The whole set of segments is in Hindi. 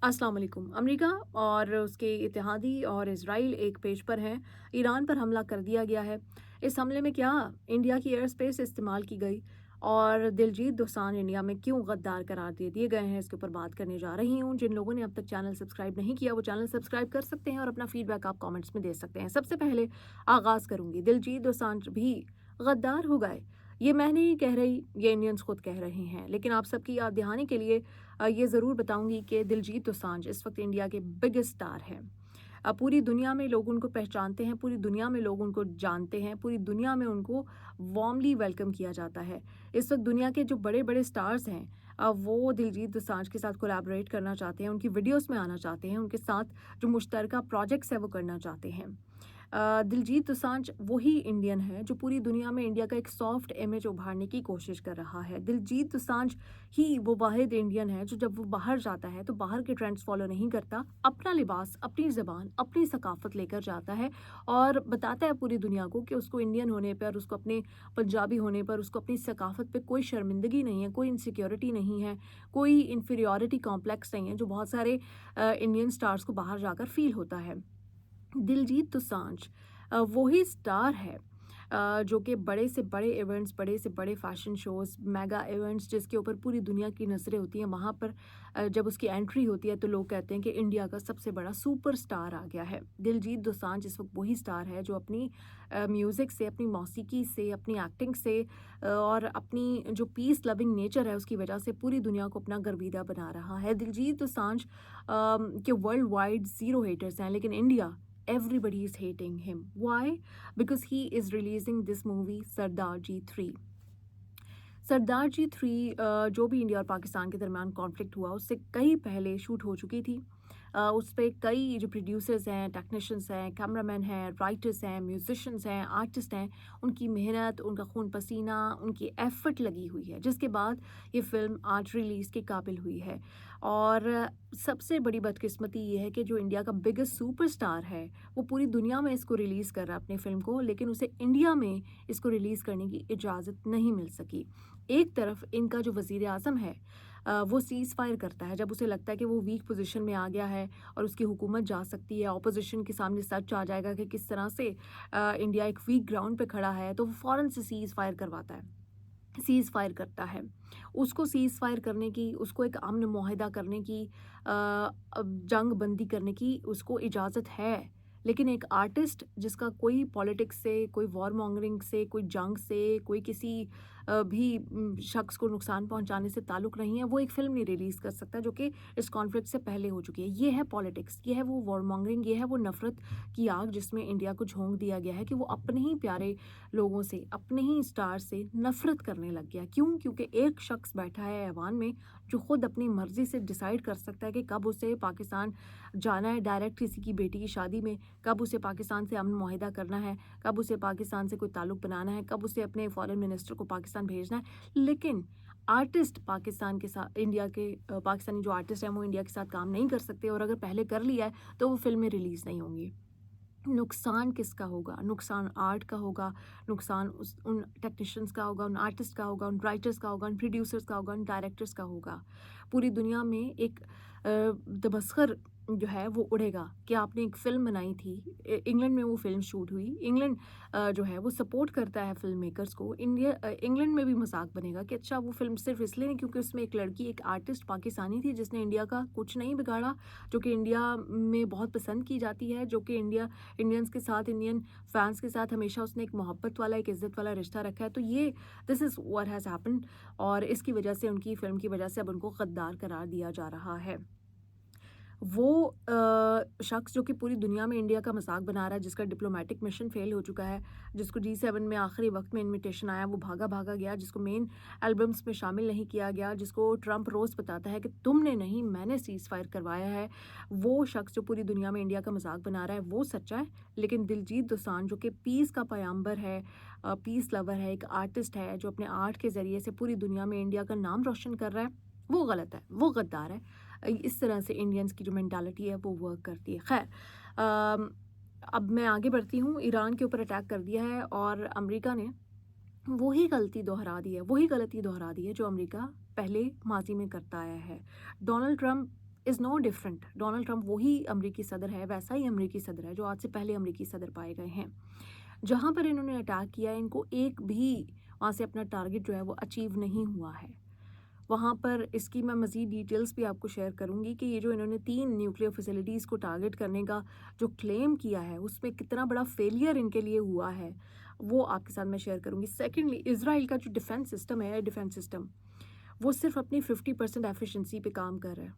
अस्सलाम वालेकुम। अमेरिका और उसके इत्तेहादी और इज़राइल एक पेज पर हैं। ईरान पर हमला कर दिया गया है। इस हमले में क्या इंडिया की एयर स्पेस इस्तेमाल की गई और दिलजीत दोसांझ इंडिया में क्यों गद्दार करार दे दिए गए हैं, इसके ऊपर बात करने जा रही हूँ। जिन लोगों ने अब तक चैनल सब्सक्राइब नहीं किया वो चैनल सब्सक्राइब कर सकते हैं और अपना फीडबैक आप कमेंट्स में दे सकते हैं। सबसे पहले आगाज़ करूँगी, दिलजीत दोसांझ भी गद्दार हो गए। ये मैं नहीं कह रही, ये इंडियंस खुद कह रहे हैं। लेकिन आप सबकी याद दहानी के लिए ये ज़रूर बताऊंगी कि दिलजीत दोसांझ इस वक्त इंडिया के बिगेस्ट स्टार हैं। पूरी दुनिया में लोग उनको पहचानते हैं, पूरी दुनिया में लोग उनको जानते हैं, पूरी दुनिया में उनको वार्मली वेलकम किया जाता है। इस वक्त दुनिया के जो बड़े बड़े स्टार्स हैं वो दिलजीत दोसांझ के साथ कोलैबोरेट करना चाहते हैं, उनकी वीडियोस में आना चाहते हैं, उनके साथ जो मुश्तरका प्रोजेक्ट्स है वो करना चाहते हैं। दिलजीत दोसांझ वही इंडियन है जो पूरी दुनिया में इंडिया का एक सॉफ्ट इमेज उभारने की कोशिश कर रहा है। दिलजीत दोसांझ ही वो वाहिद इंडियन है जो जब वो बाहर जाता है तो बाहर के ट्रेंड्स फॉलो नहीं करता, अपना लिबास, अपनी ज़बान, अपनी सकाफ़त लेकर जाता है और बताता है पूरी दुनिया को कि उसको इंडियन होने पर, उसको अपने पंजाबी होने पर, उसको अपनी सकाफ़त पे कोई शर्मिंदगी नहीं है, कोई इनसिक्योरिटी नहीं है, कोई इन्फीरियॉरिटी कॉम्प्लेक्स नहीं है जो बहुत सारे इंडियन स्टार्स को बाहर जाकर फ़ील होता है। दिलजीत दोसांझ वही स्टार है जो कि बड़े से बड़े इवेंट्स, बड़े से बड़े फैशन शोज़, मेगा इवेंट्स जिसके ऊपर पूरी दुनिया की नज़रें होती हैं, वहाँ पर जब उसकी एंट्री होती है तो लोग कहते हैं कि इंडिया का सबसे बड़ा सुपर स्टार आ गया है। दिलजीत दोसांझ इस वक्त वही स्टार है जो अपनी म्यूज़िक से, अपनी मौसीकी से, अपनी एक्टिंग से और अपनी जो पीस लविंग नेचर है उसकी वजह से पूरी दुनिया को अपना गर्विदा बना रहा है। दिलजीत दोसांझ के वर्ल्ड वाइड ज़ीरो हेटर्स हैं, लेकिन India everybody is hating him. Why? Because he is releasing this movie Sardar Ji 3. Sardar ji three जो भी इंडिया और पाकिस्तान के दरमियान कॉन्फ्लिक्ट हुआ उससे कई पहले शूट हो चुकी थी। उस पे कई जो प्रोड्यूसर्स हैं, टेक्नीशियंस हैं, कैमरामैन हैं, राइटर्स हैं, म्यूजिशियंस हैं, आर्टिस्ट हैं, उनकी मेहनत, उनका खून पसीना, उनकी एफर्ट लगी हुई है, जिसके बाद ये फ़िल्म आज रिलीज़ के काबिल हुई है। और सबसे बड़ी बदकिस्मती ये है कि जो इंडिया का बिगेस्ट सुपरस्टार है वो पूरी दुनिया में इसको रिलीज़ कर रहा है अपनी फ़िल्म को, लेकिन उसे इंडिया में इसको रिलीज़ करने की इजाज़त नहीं मिल सकी। एक तरफ इनका जो वज़ीर आज़म है वो सीज़ फायर करता है जब उसे लगता है कि वो वीक पोजीशन में आ गया है और उसकी हुकूमत जा सकती है, ऑपोजिशन के सामने सच आ जाएगा कि किस तरह से इंडिया एक वीक ग्राउंड पे खड़ा है, तो वो फ़ौरन से सीज़ फायर करवाता है, सीज़ फायर करता है। उसको सीज़ फायर करने की, उसको एक अमन मुआहिदा करने की, जंग बंदी करने की उसको इजाज़त है। लेकिन एक आर्टिस्ट जिसका कोई पॉलिटिक्स से, कोई वॉर मॉन्गरिंग से, कोई जंग से, कोई किसी भी शख्स को नुकसान पहुंचाने से ताल्लुक़ नहीं है, वो एक फ़िल्म नहीं रिलीज़ कर सकता जो कि इस कॉन्फ्लिक्ट से पहले हो चुकी है। ये है पॉलिटिक्स, ये है वो वॉर मॉन्गरिंग, ये है वो नफ़रत की आग जिसमें इंडिया को झोंक दिया गया है कि वो अपने ही प्यारे लोगों से, अपने ही स्टार से नफ़रत करने लग गया। क्यों? क्योंकि एक शख्स बैठा है ऐवान में जो खुद अपनी मर्ज़ी से डिसाइड कर सकता है कि कब उसे पाकिस्तान जाना है डायरेक्ट किसी की बेटी की शादी में, कब उसे पाकिस्तान से अमन मुआहिदा करना है, कब उसे पाकिस्तान से कोई ताल्लुक़ बनाना है, कब उसे अपने फ़ॉरेन मिनिस्टर को पाकिस्तान भेजना है। लेकिन आर्टिस्ट पाकिस्तान के साथ, इंडिया के पाकिस्तानी जो आर्टिस्ट हैं वो इंडिया के साथ काम नहीं कर सकते और अगर पहले कर लिया है तो वो फ़िल्में रिलीज़ नहीं होंगी। नुकसान किसका होगा? नुकसान आर्ट का होगा, नुकसान उस उन टेक्नीशियंस का होगा, उन आर्टिस्ट का होगा, उन राइटर्स का होगा, उन प्रोड्यूसर्स का होगा, उन डायरेक्टर्स का होगा। पूरी दुनिया में एक तमस्खर जो है वो उड़ेगा कि आपने एक फ़िल्म बनाई थी। इंग्लैंड में वो फ़िल्म शूट हुई। इंग्लैंड जो है वो सपोर्ट करता है फ़िल्म मेकर्स को। इंग्लैंड में भी मज़ाक बनेगा कि अच्छा वो फ़िल्म सिर्फ़ इसलिए नहीं क्योंकि उसमें एक लड़की, एक आर्टिस्ट पाकिस्तानी थी जिसने इंडिया का कुछ नहीं बिगाड़ा, जो कि इंडिया में बहुत पसंद की जाती है, जो कि इंडियंस के साथ, इंडियन फैंस के साथ हमेशा उसने एक मोहब्बत वाला, एक इज़्ज़त वाला रिश्ता रखा है। तो ये this is what has happened और इसकी वजह से, उनकी फ़िल्म की वजह से अब उनको गद्दार करार दिया जा रहा है। वो शख्स जो कि पूरी दुनिया में इंडिया का मज़ाक बना रहा है, जिसका डिप्लोमेटिक मिशन फ़ेल हो चुका है, जिसको जी7 में आखिरी वक्त में इनविटेशन आया, वो भागा-भागा गया, जिसको मेन एल्बम्स में शामिल नहीं किया गया, जिसको ट्रंप रोज़ बताता है कि तुमने नहीं, मैंने सीज़ फायर करवाया है। वो शख्स जो पूरी दुनिया में इंडिया का मज़ाक बना रहा है, वो सच्चा है। लेकिन दिलजीत दोसांझ जो कि पीस का पैगंबर है, पीस लवर है, एक आर्टिस्ट है, जो अपने आर्ट के ज़रिए से पूरी दुनिया में इंडिया का नाम रोशन कर रहा है, वो गलत है, वो गद्दार है। इस तरह से इंडियंस की जो मेंटालिटी है वो वर्क करती है। खैर, अब मैं आगे बढ़ती हूँ। ईरान के ऊपर अटैक कर दिया है और अमेरिका ने वही गलती दोहरा दी है, वही गलती दोहरा दी है जो अमेरिका पहले माजी में करता आया है। Donald Trump is no different. Donald Trump वही अमरीकी सदर है, वैसा ही अमरीकी सदर है जो आज से पहले अमरीकी सदर पाए गए हैं। जहाँ पर इन्होंने अटैक किया, इनको एक भी वहाँ से अपना टारगेट जो है वो अचीव नहीं हुआ है। वहाँ पर इसकी मैं मज़ीद डिटेल्स भी आपको शेयर करूँगी कि ये जो इन्होंने 3 न्यूक्लियर फैसिलिटीज़ को टारगेट करने का जो क्लेम किया है, उसमें कितना बड़ा फेलियर इनके लिए हुआ है, वो आपके साथ मैं शेयर करूँगी। सेकेंडली, इज़राइल का जो डिफेंस सिस्टम है, एयर डिफेंस सिस्टम, वो सिर्फ अपनी 50% एफिशिएंसी पे काम कर रहा है।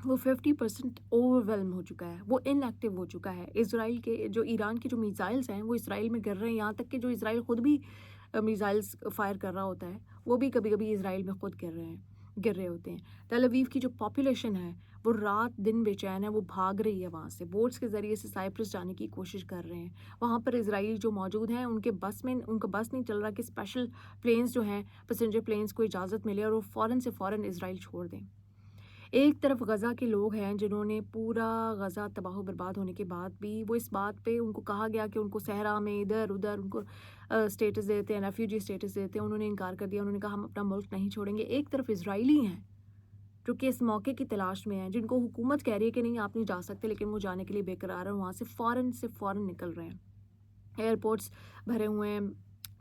वो 50% ओवरवेल्म हो चुका है, वो इनएक्टिव हो चुका है। इज़राइल के जो ईरान के जो मिसाइल्स हैं वो इसराइल में गिर रहे हैं, यहाँ तक कि जो इसराइल खुद भी मिसाइल्स फायर कर रहा होता है, वो भी कभी-कभी इसराइल में खुद गिर रहे होते हैं। तेल अवीव की जो पॉपुलेशन है वो रात दिन बेचैन है, वो भाग रही है वहाँ से, बोट्स के ज़रिए से साइप्रस जाने की कोशिश कर रहे हैं। वहाँ पर इज़राइली जो मौजूद हैं उनका बस नहीं चल रहा कि स्पेशल प्लेन्स जो हैं, पैसेंजर प्लेन्स को इजाज़त मिले और वो फ़ौरन से फ़ौरन इज़राइल छोड़ दें। एक तरफ गज़ा के लोग हैं जिन्होंने पूरा गज़ा तबाह बर्बाद होने के बाद भी वो इस बात पे उनको कहा गया कि उनको सहरा में इधर-उधर उनको स्टेटस देते हैं, रेफ्यूजी स्टेटस देते हैं, उन्होंने इनकार कर दिया। उन्होंने कहा हम अपना मुल्क नहीं छोड़ेंगे। एक तरफ इज़राइली हैं जो कि इस मौके की तलाश में हैं, जिनको हुकूमत कह रही है कि नहीं आप नहीं जा सकते, लेकिन वो जाने के लिए बेकरार हैं, वहाँ से फ़ौरन निकल रहे हैं। एयरपोर्ट्स भरे हुए हैं,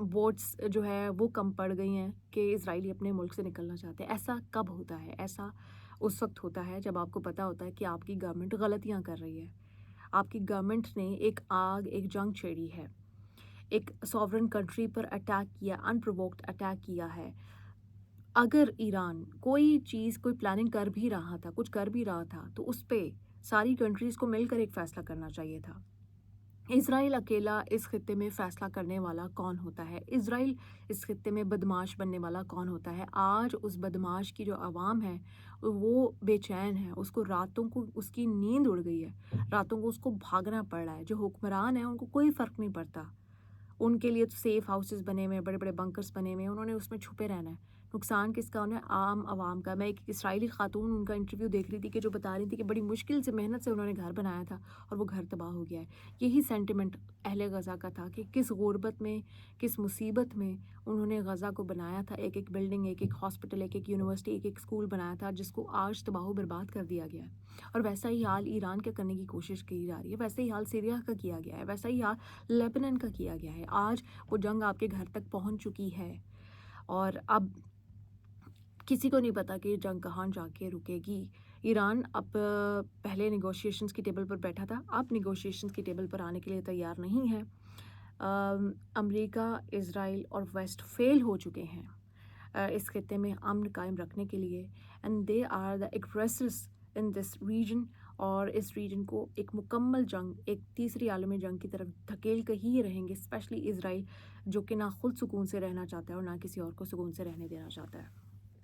बोट्स जो है वो कम पड़ गई हैं कि इज़राइली अपने मुल्क से निकलना चाहते हैं। ऐसा कब होता है? ऐसा उस वक़्त होता है जब आपको पता होता है कि आपकी गवर्नमेंट गलतियाँ कर रही है। आपकी गवर्नमेंट ने एक जंग छेड़ी है, एक सॉवरेन कंट्री पर अटैक किया, अनप्रोवोक्ड अटैक किया है। अगर ईरान कोई चीज़, कोई प्लानिंग कर भी रहा था, कुछ कर भी रहा था, तो उस पे सारी कंट्रीज़ को मिलकर एक फ़ैसला करना चाहिए था। इज़राइल अकेला इस खित्ते में फ़ैसला करने वाला कौन होता है? इज़राइल इस खित्ते में बदमाश बनने वाला कौन होता है? आज उस बदमाश की जो आवाम है, वो बेचैन है, उसको रातों को उसकी नींद उड़ गई है, रातों को उसको भागना पड़ रहा है। जो हुक्मरान हैं, उनको कोई फ़र्क नहीं पड़ता। उनके लिए तो सेफ हाउसेस बने हुए हैं, बड़े-बड़े बंकर्स बने हुए हैं, उन्होंने उसमें छुपे रहना है। नुकसान किसका होना है? आम आवाम का। मैं एक इस्राएली खातून उनका इंटरव्यू देख रही थी कि जो बता रही थी कि बड़ी मुश्किल से, मेहनत से उन्होंने घर बनाया था और वो घर तबाह हो गया है। यही सेंटिमेंट अहले गज़ा का था कि किस गुर्बत में, किस मुसीबत में उन्होंने गज़ा को बनाया था। एक-एक बिल्डिंग, एक-एक हॉस्पिटल, एक-एक यूनिवर्सिटी, एक-एक स्कूल बनाया था, जिसको आज तबाह बर्बाद कर दिया गया है। और वैसा ही हाल ईरान का करने की कोशिश की जा रही है, वैसा ही हाल सीरिया का किया गया है, वैसा ही हाल लेबनान का किया गया है। आज वो जंग आपके घर तक पहुंच चुकी है और अब किसी को नहीं पता कि ये जंग कहाँ जाके रुकेगी। ईरान अब पहले नेगोशिएशंस की टेबल पर बैठा था, अब नेगोशिएशंस की टेबल पर आने के लिए तैयार नहीं है। अमेरिका, इज़राइल और वेस्ट फेल हो चुके हैं इस खित्ते में अमन कायम रखने के लिए, and they are the aggressors in this region. और इस रीजन को एक मुकम्मल जंग, एक तीसरी आलमी जंग की तरफ धकेल कर ही रहेंगे, स्पेशली इज़राइल, जो कि ना खुद सुकून से रहना चाहता है और ना किसी और को सुकून से रहने देना चाहता है।